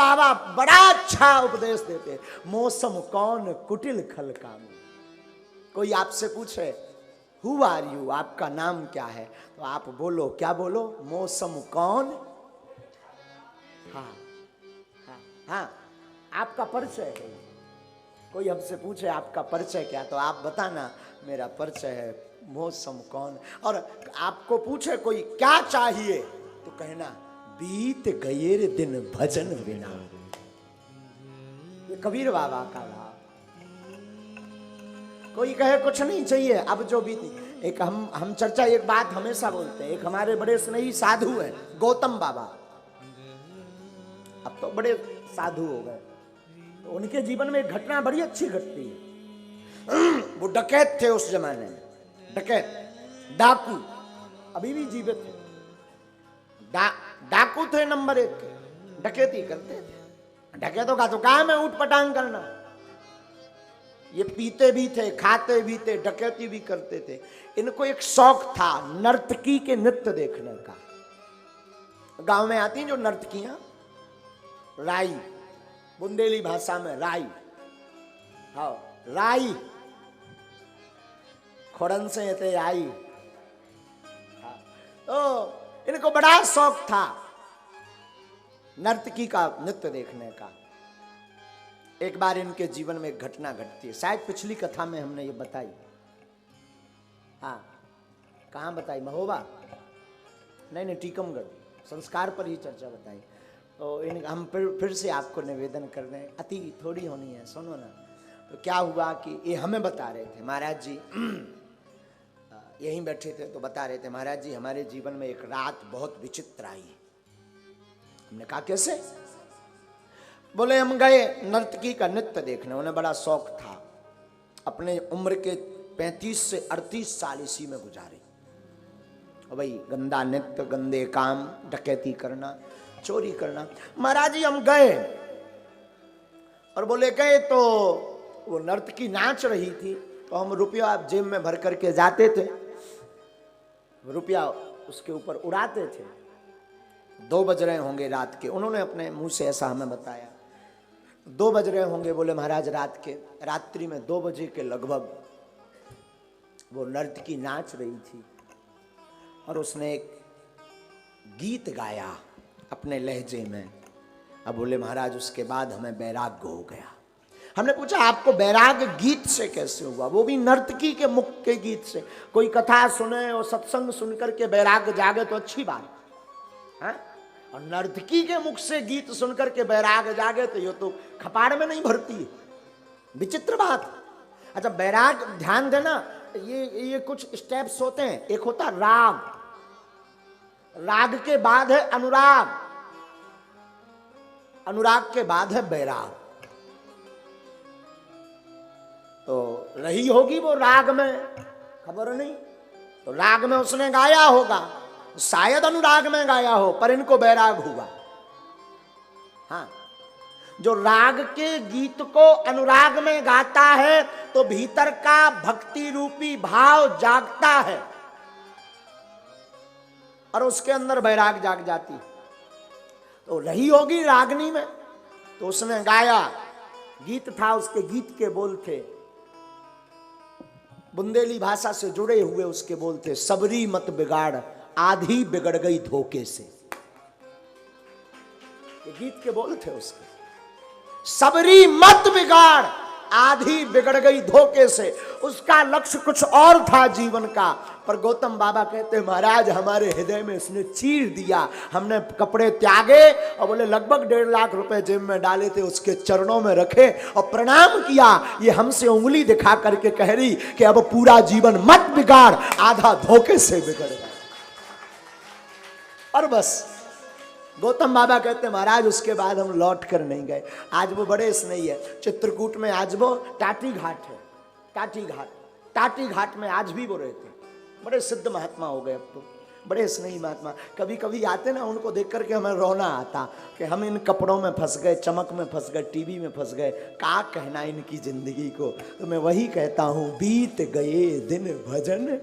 बाबा बड़ा अच्छा उपदेश देते। मौसम कौन कुटिल खल काम। कोई आपसे पूछे हु आर यू, आपका नाम क्या है, तो आप बोलो, क्या बोलो, मौसम कौन। हाँ हाँ हाँ, आपका परिचय है। कोई हमसे पूछे आपका परिचय क्या, तो आप बताना मेरा परिचय है मौसम कौन। और आपको पूछे कोई क्या चाहिए, तो कहना बीत गए रे दिन भजन बिना। ये कबीर बाबा का भाव। कोई कहे कुछ नहीं चाहिए, अब जो बीती। एक हम चर्चा एक बात हमेशा बोलते हैं, एक हमारे बड़े स्नेही साधु है गौतम बाबा, अब तो बड़े साधु हो गए। तो उनके जीवन में एक घटना बड़ी अच्छी घटती है। वो डकैत थे उस जमाने में, डकैत डाकू, अभी भी जीवित थे। डाकू थे नंबर 1 के, डकैती करते थे। डकैतों का तो काम है ऊट पटांग करना। ये पीते भी थे, खाते भी थे, डकैती भी करते थे। इनको एक शौक था नर्तकी के नृत्य देखने का। गांव में आती जो नर्तकियां, राई, बुंदेली भाषा में राई, हाँ राई, खोड़न से थे आई। हाँ, तो इनको बड़ा शौक था नर्तकी का नृत्य देखने का। एक बार इनके जीवन में एक घटना घटती है, शायद पिछली कथा में हमने ये बताई। हाँ, कहाँ बताई, महोबा नहीं, टीकमगढ़, संस्कार पर ही चर्चा बताई। तो हम फिर से आपको निवेदन कर रहे हैं, अति थोड़ी होनी है, सुनो ना। तो क्या हुआ कि ये हमें बता रहे थे, महाराज जी यहीं बैठे थे तो बता रहे थे, महाराज जी हमारे जीवन में एक रात बहुत विचित्र आई। हमने कहा कैसे? बोले हम गए नर्तकी का नृत्य देखने, उन्हें बड़ा शौक था। अपने उम्र के 35 से 38 साल इसी में गुजारे। और भाई गंदा नृत्य, गंदे काम, डकैती करना, चोरी करना। महाराज जी हम गए और बोले गए तो वो नर्तकी नाच रही थी, तो हम रुपया जेब में भर करके जाते थे, रुपया उसके ऊपर उड़ाते थे। 2 बज रहे होंगे रात के, उन्होंने अपने मुंह से ऐसा हमें बताया। 2 बज रहे होंगे, बोले महाराज रात्रि में 2 बजे के लगभग वो नर्तकी नाच रही थी और उसने एक गीत गाया अपने लहजे में। अब बोले महाराज उसके बाद हमें वैराग्य हो गया। हमने पूछा आपको वैराग्य गीत से कैसे हुआ? वो भी नर्तकी के मुख के गीत से। कोई कथा सुने और सत्संग सुनकर के वैराग्य जागे तो अच्छी बात है, और नर्तकी के मुख से गीत सुनकर के वैराग्य जागे तो ये तो खपाड़ में नहीं भरती है, विचित्र बात। अच्छा वैराग्य, ध्यान देना, ये कुछ स्टेप्स होते हैं। एक होता राग, राग के बाद है अनुराग, अनुराग के बाद है वैराग। तो रही होगी वो राग में, खबर नहीं, तो राग में उसने गाया होगा, शायद अनुराग में गाया हो, पर इनको वैराग हुआ। हाँ, जो राग के गीत को अनुराग में गाता है तो भीतर का भक्ति रूपी भाव जागता है और उसके अंदर वैराग जाग जाती। तो रही होगी रागनी में, तो उसने गाया, गीत था, उसके गीत के बोल थे बुंदेली भाषा से जुड़े हुए, उसके बोल थे सबरी मत बिगाड़ आधी बिगड़ गई धोखे से। ये गीत के बोल थे उसके, सबरी मत बिगाड़ आधी बिगड़ गई धोखे से। उसका लक्ष्य कुछ और था जीवन का, पर गौतम बाबा कहते महाराज हमारे हृदय में इसने चीर दिया। हमने कपड़े त्यागे और बोले लगभग 1.5 लाख रुपए जेब में डाले थे, उसके चरणों में रखे और प्रणाम किया। ये हमसे उंगली दिखा करके कह रही कि अब पूरा जीवन मत बिगाड़, आधा धोखे से बिगड़ गया। और बस गौतम बाबा कहते महाराज उसके बाद हम लौट कर नहीं गए। आज वो बड़े स्नेही है, चित्रकूट में आज वो टाटी घाट है, टाटी घाट में आज भी वो रहते, बड़े सिद्ध महात्मा हो गए अब तो, बड़े स्नेही महात्मा। कभी कभी आते ना, उनको देख करके हमें रोना आता कि हम इन कपड़ों में फंस गए, चमक में फंस गए, टीवी में फंस गए, क्या कहना इनकी जिंदगी को। तो मैं वही कहता हूँ, बीत गए दिन भजन